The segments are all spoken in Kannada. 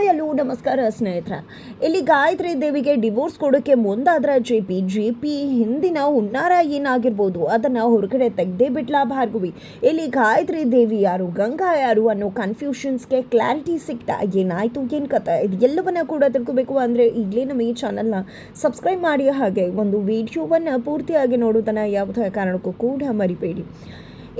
ಹಾಯ್ ಹಲೋ ನಮಸ್ಕಾರ ಸ್ನೇಹಿತರೆ. ಇಲ್ಲಿ ಗಾಯತ್ರಿ ದೇವಿಗೆ ಡಿವೋರ್ಸ್ ಕೊಡೋಕ್ಕೆ ಮುಂದಾದ್ರೆ ಜೆ ಪಿ ಹಿಂದಿನ ಹುನ್ನಾರ ಏನಾಗಿರ್ಬೋದು ಅದನ್ನು ಹೊರಗಡೆ ತೆಗೆದೇ ಬಿಟ್ಲ ಭಾರ್ಗವಿ. ಇಲ್ಲಿ ಗಾಯತ್ರಿ ದೇವಿ ಯಾರು, ಗಂಗಾ ಯಾರು ಅನ್ನೋ ಕನ್ಫ್ಯೂಷನ್ಸ್ಗೆ ಕ್ಲಾರಿಟಿ ಸಿಗ್ತಾ ಏನಾಯಿತು, ಏನು ಕಥೆ, ಇದು ಎಲ್ಲವನ್ನ ಕೂಡ ತಿಳ್ಕೋಬೇಕು ಅಂದರೆ ಈಗಲೇ ನಮ್ಮ ಈ ಚಾನಲ್ನ ಸಬ್ಸ್ಕ್ರೈಬ್ ಮಾಡಿ, ಹಾಗೆ ಒಂದು ವಿಡಿಯೋವನ್ನು ಪೂರ್ತಿಯಾಗಿ ನೋಡೋದನ್ನು ಯಾವುದೇ ಕಾರಣಕ್ಕೂ ಕೂಡ ಮರಿಬೇಡಿ.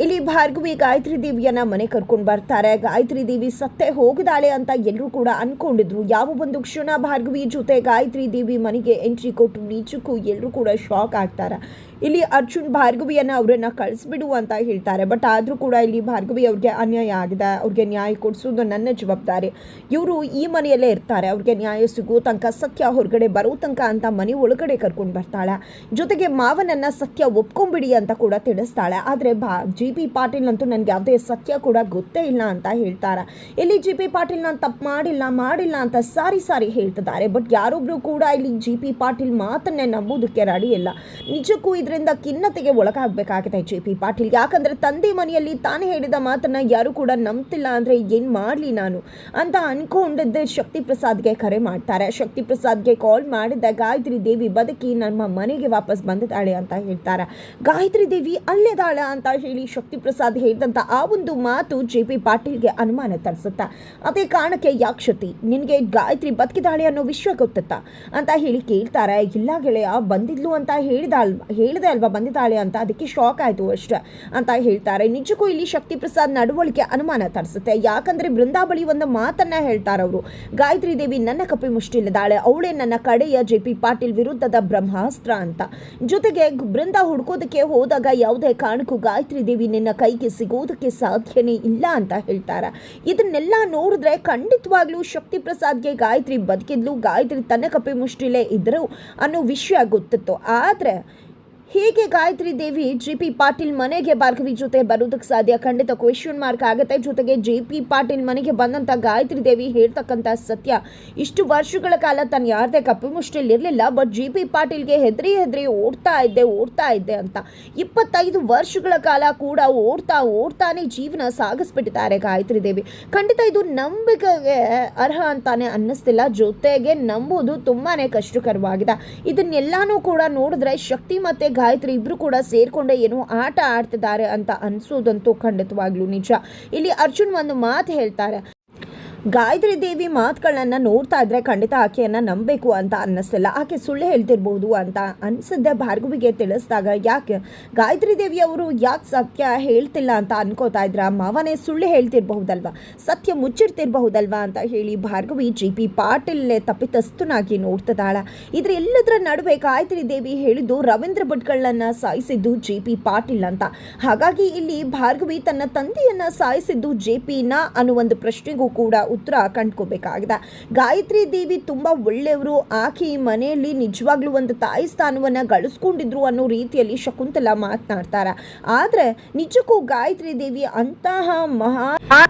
ಇಲ್ಲಿ ಭಾರ್ಗವಿ ಗಾಯತ್ರಿ ದೇವಿಯನ್ನ ಮನೆ ಕರ್ಕೊಂಡು ಬರ್ತಾರೆ. ಗಾಯತ್ರಿ ದೇವಿ ಸತ್ತೇ ಹೋಗಿದಾಳೆ ಅಂತ ಎಲ್ಲರೂ ಕೂಡ ಅನ್ಕೊಂಡಿದ್ರು. ಯಾವ ಒಂದು ಕ್ಷಣ ಭಾರ್ಗವಿ ಜೊತೆ ಗಾಯತ್ರಿ ದೇವಿ ಮನೆಗೆ ಎಂಟ್ರಿ ಕೊಟ್ಟು ನಿಜಕ್ಕೂ ಎಲ್ಲರೂ ಕೂಡ ಶಾಕ್ ಆಗ್ತಾರೆ. ಇಲ್ಲಿ ಅರ್ಜುನ್ ಭಾರ್ಗವಿಯನ್ನ ಅವರನ್ನ ಕಳಿಸ್ಬಿಡು ಅಂತ ಹೇಳ್ತಾರೆ. ಬಟ್ ಆದರೂ ಕೂಡ ಇಲ್ಲಿ ಭಾರ್ಗವಿ ಅವ್ರಿಗೆ ಅನ್ಯಾಯ ಆಗಿದೆ, ಅವ್ರಿಗೆ ನ್ಯಾಯ ಕೊಡಿಸೋದು ನನ್ನ ಜವಾಬ್ದಾರಿ. ಇವರು ಈ ಮನೆಯಲ್ಲೇ ಇರ್ತಾರೆ, ಅವ್ರಿಗೆ ನ್ಯಾಯ ಸಿಗೋ ತನಕ, ಸತ್ಯ ಹೊರಗಡೆ ಬರೋ ತನಕ ಅಂತ ಮನೆ ಒಳಗಡೆ ಕರ್ಕೊಂಡು ಬರ್ತಾಳೆ. ಜೊತೆಗೆ ಮಾವನನ್ನ ಸತ್ಯ ಒಪ್ಕೊಂಬಿಡಿ ಅಂತ ಕೂಡ ತಿಳಿಸ್ತಾಳೆ. ಆದರೆ ಜಿ ಪಿ ಪಾಟೀಲ್ ಅಂತೂ ನನಗೆ ಯಾವುದೇ ಸತ್ಯ ಕೂಡ ಗೊತ್ತೇ ಇಲ್ಲ ಅಂತ ಹೇಳ್ತಾರೆ. ಇಲ್ಲಿ ಜಿ ಪಿ ಪಾಟೀಲ್ ನಾನು ತಪ್ಪು ಮಾಡಿಲ್ಲ ಅಂತ ಸಾರಿ ಹೇಳ್ತಿದ್ದಾರೆ. ಬಟ್ ಯಾರೊಬ್ರು ಕೂಡ ಇಲ್ಲಿ ಜಿ ಪಿ ಪಾಟೀಲ್ ಮಾತನ್ನೇ ನಂಬೋದಕ್ಕೆ ರೆಡಿ ಇಲ್ಲ. ನಿಜಕ್ಕೂ ಇದರಿಂದ ಖಿನ್ನತೆಗೆ ಒಳಗಾಗಬೇಕಾಗಿದೆ ಜೆ ಪಿ ಪಾಟೀಲ್. ಯಾಕಂದರೆ ತಂದೆ ಮನೆಯಲ್ಲಿ ತಾನೇ ಹೇಳಿದ ಮಾತನ್ನು ಯಾರು ಕೂಡ ನಂಬ್ತಿಲ್ಲ ಅಂದರೆ ಏನು ಮಾಡಲಿ ನಾನು ಅಂತ ಅಂದ್ಕೊಂಡಿದ್ದೆ. ಶಕ್ತಿ ಪ್ರಸಾದ್ಗೆ ಕರೆ ಮಾಡ್ತಾರೆ. ಶಕ್ತಿ ಪ್ರಸಾದ್ಗೆ ಕಾಲ್ ಮಾಡಿದ್ದೆ, ಗಾಯತ್ರಿ ದೇವಿ ಬದುಕಿ ನಮ್ಮ ಮನೆಗೆ ವಾಪಸ್ ಬಂದಿದ್ದಾಳೆ ಅಂತ ಹೇಳ್ತಾರೆ. ಗಾಯತ್ರಿ ದೇವಿ ಅಲ್ಲಿದ್ದಾಳೆ ಅಂತ ಹೇಳಿ ಶಕ್ತಿ ಪ್ರಸಾದ್ ಹೇಳಿದಂಥ ಆ ಒಂದು ಮಾತು ಜೆ ಪಿ ಪಾಟೀಲ್ಗೆ ಅನುಮಾನ ತರಿಸುತ್ತಾ. ಅದೇ ಕಾರಣಕ್ಕೆ ಯಾಕೆ ಶಕ್ತಿ ನಿನಗೆ ಗಾಯತ್ರಿ ಬದುಕಿದಾಳೆ ಅನ್ನೋ ವಿಷಯ ಗೊತ್ತಾ ಅಂತ ಹೇಳಿ ಕೇಳ್ತಾರೆ. ಇಲ್ಲ ಗೆಳೆಯ, ಬಂದಿದ್ಲು ಅಂತ ಹೇಳಿದೆ ಅಲ್ವಾ ಬಂದಿದ್ದಾಳೆ ಅಂತ, ಅದಕ್ಕೆ ಶಾಕ್ ಆಯಿತು ಅಷ್ಟೇ ಅಂತ ಹೇಳ್ತಾರೆ. ನಿಜಕ್ಕೂ ಇಲ್ಲಿ ಶಕ್ತಿ ಪ್ರಸಾದ್ ನಡವಳಿಕೆ ಅನುಮಾನ ತರಿಸುತ್ತೆ. ಯಾಕಂದರೆ ಬೃಂದಾವಳಿ ಒಂದು ಮಾತನ್ನ ಹೇಳ್ತಾರೆ ಅವರು, ಗಾಯತ್ರಿ ದೇವಿ ನನ್ನ ಕಪ್ಪಿ ಮುಷ್ಟಿಲಿದ್ದಾಳೆ, ಅವಳೇ ನನ್ನ ಕಡೆಯ ಜೆ ಪಿ ಪಾಟೀಲ್ ವಿರುದ್ಧದ ಬ್ರಹ್ಮಾಸ್ತ್ರ ಅಂತ. ಜೊತೆಗೆ ಬೃಂದ ಹುಡ್ಕೋದಕ್ಕೆ ಹೋದಾಗ ಯಾವುದೇ ಕಾರಣಕ್ಕೂ ಗಾಯತ್ರಿ ದೇವಿ ನಿನ್ನ ಕೈಗೆ ಸಿಗೋದಕ್ಕೆ ಸಾಧ್ಯನೇ ಇಲ್ಲ ಅಂತ ಹೇಳ್ತಾರೆ. ಇದನ್ನೆಲ್ಲ ನೋಡಿದ್ರೆ ಖಂಡಿತವಾಗ್ಲೂ ಶಕ್ತಿ ಪ್ರಸಾದ್ಗೆ ಗಾಯತ್ರಿ ಬದುಕಿದ್ಲು, ಗಾಯತ್ರಿ ತನ್ನ ಕಪ್ಪಿ ಮುಷ್ಟಿಲೇ ಇದ್ರು ಅನ್ನೋ ವಿಷಯ ಗೊತ್ತಿತ್ತು. ಆದರೆ ಹೇಗೆ ಗಾಯತ್ರಿ ದೇವಿ ಜೆ ಪಿ ಪಾಟೀಲ್ ಮನೆಗೆ ಭಾರ್ಗವಿ ಜೊತೆ ಬರೋದಕ್ಕೆ ಸಾಧ್ಯ? ಖಂಡಿತ ಕ್ವೆಶ್ಚನ್ ಮಾರ್ಕ್ ಆಗುತ್ತೆ. ಜೊತೆಗೆ ಜೆ ಪಿ ಪಾಟೀಲ್ ಮನೆಗೆ ಬಂದಂಥ ಗಾಯತ್ರಿ ದೇವಿ ಹೇಳ್ತಕ್ಕಂಥ ಸತ್ಯ, ಇಷ್ಟು ವರ್ಷಗಳ ಕಾಲ ತನ್ನ ಯಾರದೇ ಕಪ್ಪು ಮುಷ್ಟಿಲ್ ಇರಲಿಲ್ಲ, ಬಟ್ ಜೆ ಪಿ ಪಾಟೀಲ್ಗೆ ಹೆದರಿ ಓಡ್ತಾ ಇದ್ದೆ ಅಂತ 25 ವರ್ಷಗಳ ಕಾಲ ಕೂಡ ಓಡ್ತಾನೆ ಜೀವನ ಸಾಗಿಸ್ಬಿಟ್ಟಿದ್ದಾರೆ ಗಾಯತ್ರಿ ದೇವಿ. ಖಂಡಿತ ಇದು ನಂಬಿಕೆಗೆ ಅರ್ಹ ಅಂತಾನೆ ಅನ್ನಿಸ್ತಿಲ್ಲ. ಜೊತೆಗೆ ನಂಬೋದು ತುಂಬಾ ಕಷ್ಟಕರವಾಗಿದೆ. ಇದನ್ನೆಲ್ಲಾನು ಕೂಡ ನೋಡಿದ್ರೆ ಶಕ್ತಿ ಮತ್ತು ಗಾಯತ್ರಿ ಇಬ್ರು ಕೂಡ ಸೇರ್ಕೊಂಡೆ ಏನೋ ಆಟ ಆಡ್ತಿದ್ದಾರೆ ಅಂತ ಅನ್ಸೋದಂತೂ ಖಂಡಿತವಾಗ್ಲೂ ನಿಜ. ಇಲ್ಲಿ ಅರ್ಜುನ್ ಒಂದು ಮಾತು ಹೇಳ್ತಾರೆ, ಗಾಯತ್ರಿ ದೇವಿ ಮಾತುಗಳನ್ನ ನೋಡ್ತಾ ಇದ್ರೆ ಖಂಡಿತ ಆಕೆಯನ್ನು ನಂಬಬೇಕು ಅಂತ ಅನ್ನಿಸ್ತಿಲ್ಲ, ಆಕೆ ಸುಳ್ಳು ಹೇಳ್ತಿರ್ಬೋದು ಅಂತ ಅನಿಸಿದ್ದೆ. ಭಾರ್ಗವಿಗೆ ತಿಳಿಸಿದಾಗ ಯಾಕೆ ಗಾಯತ್ರಿ ದೇವಿ ಅವರು ಯಾಕೆ ಸತ್ಯ ಹೇಳ್ತಿಲ್ಲ ಅಂತ ಅನ್ಕೋತಾ ಇದ್ರ, ಮಾವನೇ ಸುಳ್ಳು ಹೇಳ್ತಿರ್ಬಹುದಲ್ವ, ಸತ್ಯ ಮುಚ್ಚಿಡ್ತಿರ್ಬಹುದಲ್ವಾ ಅಂತ ಹೇಳಿ ಭಾರ್ಗವಿ ಜೆ ಪಿ ಪಾಟೀಲ್ನೇ ತಪ್ಪಿತಸ್ಥನಾಗಿ ನೋಡ್ತಿದ್ದಾಳೆ. ಇದರೆಲ್ಲದರ ನಡುವೆ ಗಾಯತ್ರಿ ದೇವಿ ಹೇಳಿದ್ದು ರವೀಂದ್ರ ಭಟ್ಗಳನ್ನ ಸಾಯಿಸಿದ್ದು ಜೆ ಪಿ ಪಾಟೀಲ್ ಅಂತ. ಹಾಗಾಗಿ ಇಲ್ಲಿ ಭಾರ್ಗವಿ ತನ್ನ ತಂದೆಯನ್ನ ಸಾಯಿಸಿದ್ದು ಜೆ ಪಿನ ಅನ್ನೋ ಒಂದು ಪ್ರಶ್ನೆಗೂ ಕೂಡ ಉತ್ತರ ಕಂಡ್ಕೋಬೇಕಾಗಿದೆ. ಗಾಯತ್ರಿ ದೇವಿ ತುಂಬಾ ಒಳ್ಳೆಯವರು, ಆಕೆ ಈ ಮನೆಯಲ್ಲಿ ನಿಜವಾಗ್ಲೂ ಒಂದು ತಾಯಿ ಸ್ಥಾನವನ್ನ ಗಳಿಸ್ಕೊಂಡಿದ್ರು ಅನ್ನೋ ರೀತಿಯಲ್ಲಿ ಶಕುಂತಲಾ ಮಾತನಾಡ್ತಾರೆ. ಆದ್ರೆ ನಿಜಕ್ಕೂ ಗಾಯತ್ರಿ ದೇವಿ ಅಂತಹ ಮಹಾ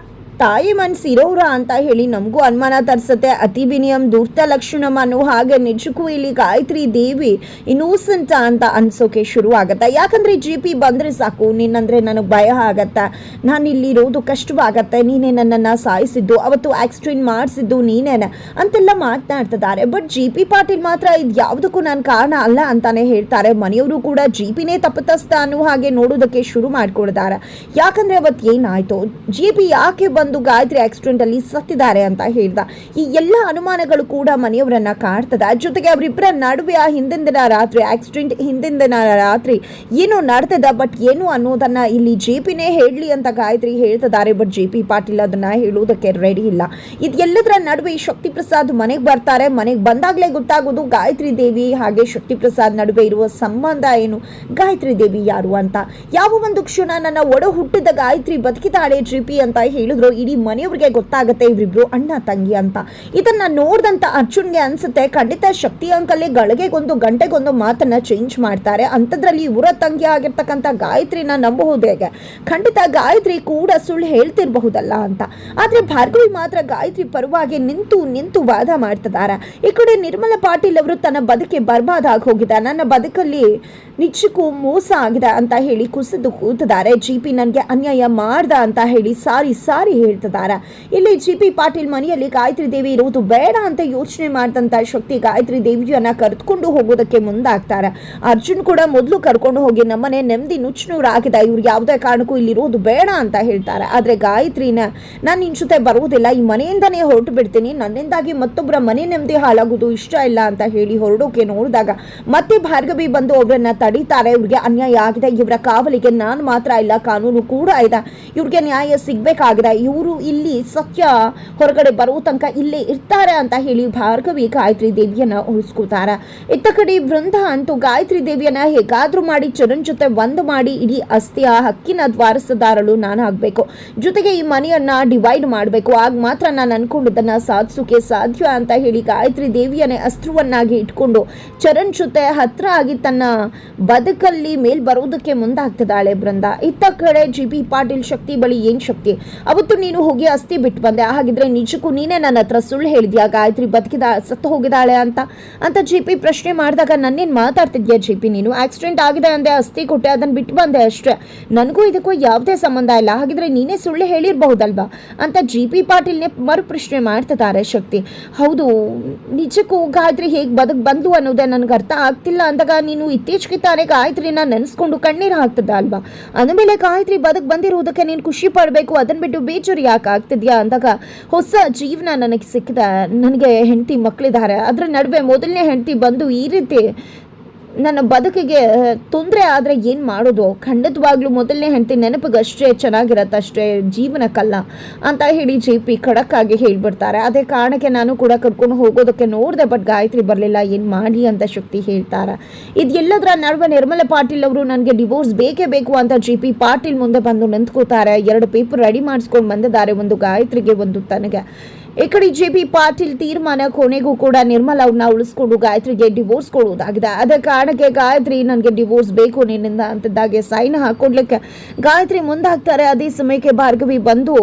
ತಾಯಿ ಮನಸ್ಸಿರೋರ ಅಂತ ಹೇಳಿ ನಮಗೂ ಅನುಮಾನ ತರಿಸುತ್ತೆ. ಅತಿ ವಿನಿಯಂ ದುರ್ತ ಲಕ್ಷಣಂ ಅನ್ನೋ ಹಾಗೆ ನಿಜಕ್ಕೂ ಇಲ್ಲಿ ಗಾಯತ್ರಿ ದೇವಿ ಇನ್ನೋಸೆಂಟ್ ಅಂತ ಅನ್ಸೋಕೆ ಶುರು ಆಗತ್ತೆ. ಯಾಕಂದ್ರೆ ಜಿ ಪಿ ಬಂದರೆ ಸಾಕು, ನಿನ್ನಂದ್ರೆ ನನಗೆ ಭಯ ಆಗತ್ತೆ, ನಾನು ಇಲ್ಲಿರೋದು ಕಷ್ಟವಾಗತ್ತೆ, ನೀನೇ ನನ್ನನ್ನು ಸಾಯಿಸಿದ್ದು, ಅವತ್ತು ಆಕ್ಸಿಡೆಂಟ್ ಮಾಡಿಸಿದ್ದು ನೀನೇನೆ ಅಂತೆಲ್ಲ ಮಾತನಾಡ್ತಿದ್ದಾರೆ. ಬಟ್ ಜಿ ಪಿ ಪಾಟೀಲ್ ಮಾತ್ರ ಇದು ಯಾವುದಕ್ಕೂ ನಾನು ಕಾರಣ ಅಲ್ಲ ಅಂತಾನೆ ಹೇಳ್ತಾರೆ. ಮನೆಯವರು ಕೂಡ ಜಿ ಪಿನೇ ತಪ್ಪಿತಸ್ಥ ಅನ್ನೋ ಹಾಗೆ ನೋಡೋದಕ್ಕೆ ಶುರು ಮಾಡ್ಕೊಳ್ತಾರೆ. ಯಾಕಂದ್ರೆ ಅವತ್ತು ಏನಾಯ್ತು, ಜಿ ಪಿ ಯಾಕೆ ಬಂದು ಗಾಯತ್ರಿ ಆಕ್ಸಿಡೆಂಟ್ ಅಲ್ಲಿ ಸತ್ತಿದ್ದಾರೆ ಅಂತ ಹೇಳ್ದ. ಈ ಎಲ್ಲ ಅನುಮಾನಗಳು ಕೂಡ ಮನೆಯವರನ್ನ ಕಾಡ್ತದ. ಜೊತೆಗೆ ಅವರಿಬ್ಬರ ನಡುವೆ ಹಿಂದಿನ ದಿನ ರಾತ್ರಿ ಆಕ್ಸಿಡೆಂಟ್ ಹಿಂದಿನ ದಿನ ರಾತ್ರಿ ಏನೋ ನಡೆತದ, ಬಟ್ ಏನು ಅನ್ನೋದನ್ನ ಇಲ್ಲಿ ಜೆ ಪಿನೇ ಹೇಳಲಿ ಅಂತ ಗಾಯತ್ರಿ ಹೇಳ್ತಿದ್ದಾರೆ. ಬಟ್ ಜೆ ಪಿ ಪಾಟೀಲ್ ಅದನ್ನ ಹೇಳೋದಕ್ಕೆ ರೆಡಿ ಇಲ್ಲ. ಇದೆಲ್ಲದರ ನಡುವೆ ಶಕ್ತಿ ಪ್ರಸಾದ್ ಮನೆಗೆ ಬರ್ತಾರೆ. ಮನೆಗೆ ಬಂದಾಗಲೇ ಗೊತ್ತಾಗೋದು ಗಾಯತ್ರಿ ದೇವಿ ಹಾಗೆ ಶಕ್ತಿ ಪ್ರಸಾದ್ ನಡುವೆ ಇರುವ ಸಂಬಂಧ ಏನು, ಗಾಯತ್ರಿ ದೇವಿ ಯಾರು ಅಂತ. ಯಾವ ಒಂದು ಕ್ಷಣ ನನ್ನ ಒಡ ಹುಟ್ಟಿದ ಗಾಯತ್ರಿ ಬದುಕಿದಾಳೆ ಜೆ ಪಿ ಅಂತ ಹೇಳಿದ್ರು ಇಡೀ ಮನೆಯವ್ರಿಗೆ ಗೊತ್ತಾಗುತ್ತೆ ಇವರಿಬ್ರು ಅಣ್ಣ ತಂಗಿ ಅಂತ. ಇದನ್ನ ನೋಡಿದಂತ ಅರ್ಜುನ್ಗೆ ಅನ್ಸುತ್ತೆ ಖಂಡಿತ ಶಕ್ತಿ ಅಂಕಲ್ಲೇ ಗಂಟೆಗೊಂದು ಮಾತನ್ನ ಚೇಂಜ್ ಮಾಡ್ತಾರೆ. ಅಂಥದ್ರಲ್ಲಿ ಇವರ ತಂಗಿ ಆಗಿರ್ತಕ್ಕಂಥ ಗಾಯತ್ರಿನ ನಂಬಬಹುದು ಹೇಗೆ? ಖಂಡಿತ ಗಾಯತ್ರಿ ಕೂಡ ಸುಳ್ಳು ಹೇಳ್ತಿರಬಹುದಲ್ಲ ಅಂತ. ಆದ್ರೆ ಭಾರ್ಗವಿ ಮಾತ್ರ ಗಾಯತ್ರಿ ಪರವಾಗಿ ನಿಂತು ವಾದ ಮಾಡ್ತಿದ್ದಾರೆ. ಈ ಕಡೆ ನಿರ್ಮಲಾ ಪಾಟೀಲ್ ಅವರು ತನ್ನ ಬದುಕಿ ಬರ್ಬಾದ್ ಆಗಿ ಹೋಗಿದೆ, ನನ್ನ ಬದುಕಲ್ಲಿ ನಿಜಕ್ಕೂ ಮೋಸ ಆಗಿದೆ ಅಂತ ಹೇಳಿ ಕುಸಿದು ಕೂತಿದ್ದಾರೆ. ಜಿ ಪಿ ನನಗೆ ಅನ್ಯಾಯ ಮಾಡ್ದ ಅಂತ ಹೇಳಿ ಸಾರಿ ಹೇಳ್ತಿದ್ದಾರೆ. ಇಲ್ಲಿ ಜಿ ಪಿ ಪಾಟೀಲ್ ಮನೆಯಲ್ಲಿ ಗಾಯತ್ರಿ ದೇವಿ ಇರುವುದು ಬೇಡ ಅಂತ ಯೋಚನೆ ಮಾಡಿದಂತ ಶಕ್ತಿ ಗಾಯತ್ರಿ ದೇವಿಯನ್ನ ಕರೆದುಕೊಂಡು ಹೋಗೋದಕ್ಕೆ ಮುಂದಾಗ್ತಾರೆ. ಅರ್ಜುನ್ ಕೂಡ ಮೊದಲು ಕರ್ಕೊಂಡು ಹೋಗಿ ನಮ್ಮನೆ ನೆಮ್ಮದಿ ನುಚ್ಚುನೂರಾಗಿದೆ, ಇವ್ರಿಗೆ ಯಾವುದೇ ಕಾರಣಕ್ಕೂ ಇಲ್ಲಿರೋದು ಬೇಡ ಅಂತ ಹೇಳ್ತಾರೆ. ಆದ್ರೆ ಗಾಯತ್ರಿನ ನಾನು ನಿನ್ ಜೊತೆ ಬರುವುದಿಲ್ಲ, ಈ ಮನೆಯಿಂದಾನೇ ಹೊರಟು ಬಿಡ್ತೀನಿ, ನನ್ನಿಂದಾಗಿ ಮತ್ತೊಬ್ಬರ ಮನೆ ನೆಮ್ಮದಿ ಹಾಳಾಗೋದು ಇಷ್ಟ ಇಲ್ಲ ಅಂತ ಹೇಳಿ ಹೊರಡೋಕೆ ನೋಡಿದಾಗ ಮತ್ತೆ ಭಾರ್ಗವಿ ಬಂದು ಅವರನ್ನ ತಡೀತಾರೆ. ಇವ್ರಿಗೆ ಅನ್ಯಾಯ ಆಗಿದೆ, ಇವರ ಕಾವಲಿಗೆ ನಾನು ಮಾತ್ರ ಇಲ್ಲ, ಕಾನೂನು ಕೂಡ ಇದೆ, ಇವ್ರಿಗೆ ನ್ಯಾಯ ಸಿಗ್ಬೇಕಾಗಿದೆ, ಇವರು ಇಲ್ಲಿ ಸತ್ಯ ಹೊರಗಡೆ ಬರೋ ತನಕ ಇಲ್ಲೇ ಇರ್ತಾರೆ ಅಂತ ಹೇಳಿ ಭಾರ್ಗವಿ ಗಾಯತ್ರಿ ದೇವಿಯನ್ನ ಉಳಿಸ್ಕೋತಾರೆ. ಇತ್ತ ಕಡೆ ವೃಂದ ಅಂತೂ ಗಾಯತ್ರಿ ದೇವಿಯನ್ನ ಹೇಗಾದ್ರೂ ಮಾಡಿ ಚರಣ್ ಜೊತೆ ಒಂದು ಮಾಡಿ ಇಡೀ ಆಸ್ತಿಯ ಹಕ್ಕಿನ ವಾರಸುದಾರಳು ನಾನು ಆಗ್ಬೇಕು, ಜೊತೆಗೆ ಈ ಮನೆಯನ್ನ ಡಿವೈಡ್ ಮಾಡಬೇಕು, ಆಗ ಮಾತ್ರ ನಾನು ಅನ್ಕೊಂಡಿದ್ದನ್ನ ಸಾಧಿಸೋಕೆ ಸಾಧ್ಯ ಅಂತ ಹೇಳಿ ಗಾಯತ್ರಿ ದೇವಿಯನ್ನೇ ಅಸ್ತ್ರವನ್ನಾಗಿ ಇಟ್ಕೊಂಡು ಚರಣ್ ಜೊತೆ ಹತ್ರ ಆಗಿ ತನ್ನ ಬದುಕಲ್ಲಿ ಮೇಲ್ ಬರೋದಕ್ಕೆ ಮುಂದಾಗ್ತಿದ್ದಾಳೆ ಬೃಂದ. ಇತ್ತ ಕಡೆ ಜಿ ಪಿ ಪಾಟೀಲ್ ಶಕ್ತಿ ಬಳಿ ಏನ್ ಶಕ್ತಿ, ಅವತ್ತು ನೀನು ಹೋಗಿ ಅಸ್ಥಿ ಬಿಟ್ಟು ಬಂದೆ, ಹಾಗಿದ್ರೆ ನಿಜಕ್ಕೂ ನೀನೇ ನನ್ನ ಹತ್ರ ಸುಳ್ಳು ಹೇಳಿದ್ಯಾ ಗಾಯತ್ರಿ ಸತ್ತು ಹೋಗಿದ್ದಾಳೆ ಅಂತ ಜಿ ಪಿ ಪ್ರಶ್ನೆ ಮಾಡಿದಾಗ ನನ್ನೇನ್ ಮಾತಾಡ್ತಿದ್ಯಾ ಜಿ ಪಿ, ನೀನು ಆಕ್ಸಿಡೆಂಟ್ ಆಗಿದೆ ಅಂದೆ, ಅಸ್ಥಿ ಕೊಟ್ಟೆ, ಅದನ್ನ ಬಿಟ್ಟು ಬಂದೆ ಅಷ್ಟೇ, ನನಗೂ ಇದಕ್ಕೂ ಯಾವುದೇ ಸಂಬಂಧ ಇಲ್ಲ, ಹಾಗಿದ್ರೆ ನೀನೇ ಸುಳ್ಳು ಹೇಳಿರ್ಬಹುದಲ್ವಾ ಅಂತ ಜಿ ಪಿ ಪಾಟೀಲ್ನೇ ಮರು ಪ್ರಶ್ನೆ ಮಾಡ್ತಿದ್ದಾರೆ ಶಕ್ತಿ. ಹೌದು, ನಿಜಕ್ಕೂ ಗಾಯತ್ರಿ ಹೇಗೆ ಬದುಕ್ ಬಂದು ಅನ್ನೋದೇ ನನಗೆ ಅರ್ಥ ಆಗ್ತಿಲ್ಲ ಅಂದಾಗ ನೀನು ಇತ್ತೀಚೆಗೆ ತಾನೇ ಗಾಯತ್ರಿನ ನೆನೆಸ್ಕೊಂಡು ಕಣ್ಣೀರು ಹಾಕ್ತಿದ್ದ ಅಲ್ವಾ, ಅಂದಮೇಲೆ ಗಾಯತ್ರಿ ಬದುಕ್ ಬಂದಿರೋದಕ್ಕೆ ನೀನು ಖುಷಿ ಪಡಬೇಕು, ಅದನ್ನ ಬಿಟ್ಟು ಬೇಜಾರು ಯಾಕೆ ಆಗ್ತಿದ್ಯಾ ಅಂದಾಗ ಹೊಸ ಜೀವನ ನನಗೆ ಸಿಕ್ಕಿದೆ, ನನಗೆ ಹೆಂಡತಿ ಮಕ್ಕಳಿದ್ದಾರೆ, ಅದರ ನಡುವೆ ಮೊದಲನೇ ಹೆಂಡತಿ ಬಂದು ಈ ರೀತಿ ನನ್ನ ಬದುಕಿಗೆ ತೊಂದರೆ ಆದರೆ ಏನು ಮಾಡೋದು, ಖಂಡಿತವಾಗ್ಲೂ ಮೊದಲನೇ ಹೆಂಡತಿ ನೆನಪಿಗಷ್ಟೇ ಚೆನ್ನಾಗಿರತ್ತೆ, ಅಷ್ಟೇ ಜೀವನಕ್ಕಲ್ಲ ಅಂತ ಹೇಳಿ ಜೆ ಪಿ ಖಡಕ್ಕಾಗಿ ಹೇಳ್ಬಿಡ್ತಾರೆ. ಅದೇ ಕಾರಣಕ್ಕೆ ನಾನು ಕೂಡ ಕರ್ಕೊಂಡು ಹೋಗೋದಕ್ಕೆ ನೋಡಿದೆ, ಬಟ್ ಗಾಯತ್ರಿ ಬರಲಿಲ್ಲ, ಏನು ಮಾಡಿ ಅಂತ ಶಕ್ತಿ ಹೇಳ್ತಾರೆ. ಇದೆಲ್ಲದರ ನಡುವೆ ನಿರ್ಮಲಾ ಪಾಟೀಲ್ ಅವರು ನನಗೆ ಡಿವೋರ್ಸ್ ಬೇಕೇ ಬೇಕು ಅಂತ ಜೆ ಪಿ ಪಾಟೀಲ್ ಮುಂದೆ ಬಂದು ನಿಂತ್ಕೋತಾರೆ. 2 ಪೇಪರ್ ರೆಡಿ ಮಾಡಿಸ್ಕೊಂಡು ಬಂದಿದ್ದಾರೆ, ಒಂದು ಗಾಯತ್ರಿಗೆ, ಒಂದು ತನಗೆ. ಈ ಕಡೆ ಜೆ ಪಿ ಪಾಟೀಲ್ ತೀರ್ಮಾನ ಕೊನೆಗೂ ಕೂಡ ನಿರ್ಮಲಾ ಅವ್ರನ್ನ ಉಳಿಸ್ಕೊಂಡು ಗಾಯತ್ರಿಗೆ ಡಿವೋರ್ಸ್ ಕೊಡುವುದಾಗಿದೆ. ಅದೇ ಕಾರಣಕ್ಕೆ ಗಾಯತ್ರಿ ನನಗೆ ಡಿವೋರ್ಸ್ ಬೇಕು ನಿನ್ನಿಂದ ಅಂತಿದ್ದಾಗೆ ಸೈನ್ ಹಾಕೊಡ್ಲಿಕ್ಕೆ ಗಾಯತ್ರಿ ಮುಂದಾಗ್ತಾರೆ. ಅದೇ ಸಮಯಕ್ಕೆ ಭಾರ್ಗವಿ ಬಂದು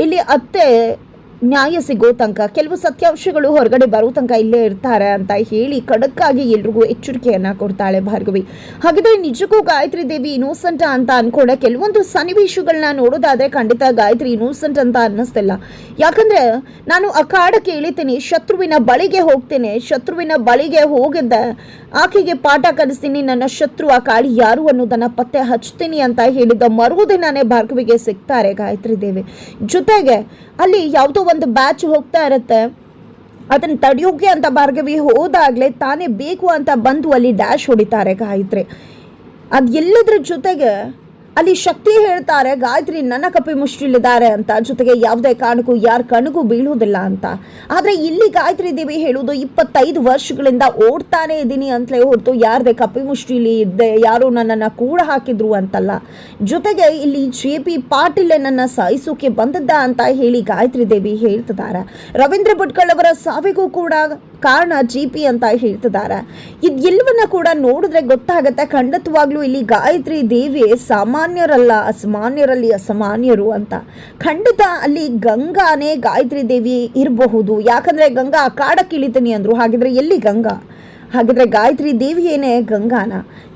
ಇಲ್ಲಿ ಅತ್ತೆ ನ್ಯಾಯ ಸಿಗೋ ತನಕ, ಕೆಲವು ಸತ್ಯಾಂಶಗಳು ಹೊರಗಡೆ ಬರೋ ತನಕ ಇಲ್ಲೇ ಇರ್ತಾರೆ ಅಂತ ಹೇಳಿ ಖಡಕ್ಕಾಗಿ ಎಲ್ರಿಗೂ ಎಚ್ಚರಿಕೆಯನ್ನ ಕೊಡ್ತಾಳೆ ಭಾರ್ಗವಿ. ಹಾಗಿದ್ರೆ ನಿಜಕ್ಕೂ ಗಾಯತ್ರಿ ದೇವಿ ಇನ್ನೋಸೆಂಟ್ ಅಂತ ಅನ್ಕೊಂಡೆ ಕೆಲವೊಂದು ಸನ್ನಿವೇಶಗಳನ್ನ ನೋಡೋದಾದ್ರೆ ಖಂಡಿತ ಗಾಯತ್ರಿ ಇನ್ನೋಸೆಂಟ್ ಅಂತ ಅನ್ನಿಸ್ತಿಲ್ಲ. ಯಾಕಂದ್ರೆ ನಾನು ಅಖಾಡಕ್ಕೆ ಇಳಿತೀನಿ, ಶತ್ರುವಿನ ಬಳಿಗೆ ಹೋಗ್ತೇನೆ, ಶತ್ರುವಿನ ಬಳಿಗೆ ಹೋಗಿದ್ದೆ ಆಕೆಗೆ ಪಾಠ ಕಲಿಸ್ತೀನಿ, ನನ್ನ ಶತ್ರು ಆ ಕಾಳಿ ಯಾರು ಅನ್ನೋದನ್ನ ಪತ್ತೆ ಹಚ್ತೀನಿ ಅಂತ ಹೇಳಿದ ಮರುದಿನಾನೇ ಭಾರ್ಗವಿಗೆ ಸಿಗ್ತಾರೆ ಗಾಯತ್ರಿ ದೇವಿ. ಜೊತೆಗೆ ಅಲ್ಲಿ ಯಾವುದೋ ಒಂದು ಬ್ಯಾಚ್ ಹೋಗ್ತಾ ಇರುತ್ತೆ, ಅದನ್ನ ತಡೆಯೋಕೆ ಅಂತ ಭಾರ್ಗವಿ ಹೋದಾಗ್ಲೇ ತಾನೇ ಬೇಕು ಅಂತ ಬಂದು ಅಲ್ಲಿ ಡ್ಯಾಶ್ ಹೊಡಿತಾರೆ ಗಾಯತ್ರಿ. ಅದೆಲ್ಲದ್ರ ಜೊತೆಗೆ ಅಲ್ಲಿ ಶಕ್ತಿ ಹೇಳ್ತಾರೆ ಗಾಯತ್ರಿ ನನ್ನ ಕಪ್ಪಿ ಮುಷ್ಟಿಲಿದ್ದಾರೆ ಅಂತ, ಜೊತೆಗೆ ಯಾವುದೇ ಕಾರಣಕ್ಕೂ ಯಾರ ಕಣ್ಣಿಗೂ ಬೀಳುವುದಿಲ್ಲ ಅಂತ. ಆದರೆ ಇಲ್ಲಿ ಗಾಯತ್ರಿ ದೇವಿ ಹೇಳುವುದು 25 ವರ್ಷಗಳಿಂದ ಓಡ್ತಾನೆ ಇದ್ದೀನಿ ಅಂತಲೇ ಹೊರತು ಯಾರದೇ ಕಪ್ಪಿ ಮುಷ್ಟಿಲಿ ಇದ್ದೆ, ಯಾರು ನನ್ನನ್ನು ಕೂಡ ಹಾಕಿದ್ರು ಅಂತಲ್ಲ. ಜೊತೆಗೆ ಇಲ್ಲಿ ಜೆ ಪಿ ಪಾಟೀಲ್ ನನ್ನ ಸಾಯಿಸೋಕೆ ಬಂದದ್ದ ಅಂತ ಹೇಳಿ ಗಾಯತ್ರಿ ದೇವಿ ಹೇಳ್ತಿದ್ದಾರೆ. ರವೀಂದ್ರ ಭಟ್ಕಳ್ ಅವರ ಸಾವಿಗೂ ಕೂಡ ಕಾರಣ ಜಿ ಪಿ ಅಂತ ಹೇಳ್ತಿದ್ದಾರೆ. ಇದೆಲ್ಲವನ್ನ ಕೂಡ ನೋಡಿದ್ರೆ ಗೊತ್ತಾಗತ್ತೆ ಖಂಡಿತವಾಗ್ಲೂ ಇಲ್ಲಿ ಗಾಯತ್ರಿ ದೇವಿ ಸಾಮಾನ್ಯರಲ್ಲ, ಅಸಾಮಾನ್ಯರಲ್ಲಿ ಅಸಾಮಾನ್ಯರು ಅಂತ. ಖಂಡಿತ ಅಲ್ಲಿ ಗಂಗಾನೇ ಗಾಯತ್ರಿ ದೇವಿ ಇರಬಹುದು, ಯಾಕಂದ್ರೆ ಗಂಗಾ ಅಖಾಡಕ್ಕೆ ಇಳಿತೀನಿ ಅಂದ್ರು, ಹಾಗಿದ್ರೆ ಎಲ್ಲಿ ಗಂಗಾ? ಹಾಗಿದ್ರೆ ಗಾಯತ್ರಿ ದೇವಿಯೇನೆ ಗಂಗಾನ.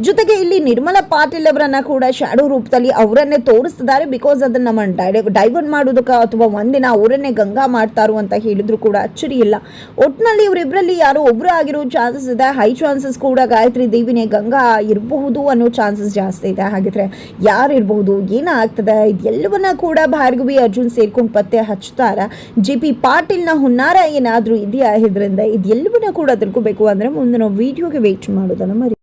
ಜೊತೆಗೆ ಇಲ್ಲಿ ನಿರ್ಮಲಾ ಪಾಟೀಲ್ ಅವರನ್ನ ಕೂಡ ಶಾಡೋ ರೂಪದಲ್ಲಿ ಅವರನ್ನೇ ತೋರಿಸ್ತಿದ್ದಾರೆ. ಬಿಕಾಸ್ ಅದನ್ನ ನಮ್ಮ ಡೈವರ್ಟ್ ಮಾಡೋದಕ್ಕೆ ಅಥವಾ ಒಂದಿನ ಅವರನ್ನೇ ಗಂಗಾ ಮಾಡ್ತಾರೋ ಅಂತ ಹೇಳಿದ್ರು ಕೂಡ ಅಚ್ಚರಿ ಇಲ್ಲ. ಒಟ್ಟಿನಲ್ಲಿ ಇವರಿಬ್ಬರಲ್ಲಿ ಯಾರೋ ಒಬ್ರು ಆಗಿರೋ ಚಾನ್ಸಸ್ ಇದೆ, ಹೈ ಚಾನ್ಸಸ್ ಕೂಡ ಗಾಯತ್ರಿ ದೇವಿನೇ ಗಂಗಾ ಇರಬಹುದು ಅನ್ನೋ ಚಾನ್ಸಸ್ ಜಾಸ್ತಿ ಇದೆ. ಹಾಗಿದ್ರೆ ಯಾರು ಇರಬಹುದು, ಏನಾಗ್ತದೆ, ಇದೆಲ್ಲವನ್ನ ಕೂಡ ಭಾರ್ಗವಿ ಅರ್ಜುನ್ ಸೇರ್ಕೊಂಡು ಪತ್ತೆ ಹಚ್ತಾರ. ಜೆ ಪಿ ಪಾಟೀಲ್ನ ಹುನ್ನಾರ ಏನಾದರೂ ಇದೆಯಾ ಇದರಿಂದ, ಇದೆಲ್ಲವನ್ನ ಕೂಡ ತಿಳ್ಕೋಬೇಕು ಅಂದ್ರೆ ಮುಂದಿನ ವಿಡಿಯೋಗೆ ವೇಟ್ ಮಾಡೋದನ್ನ ಮರಿ.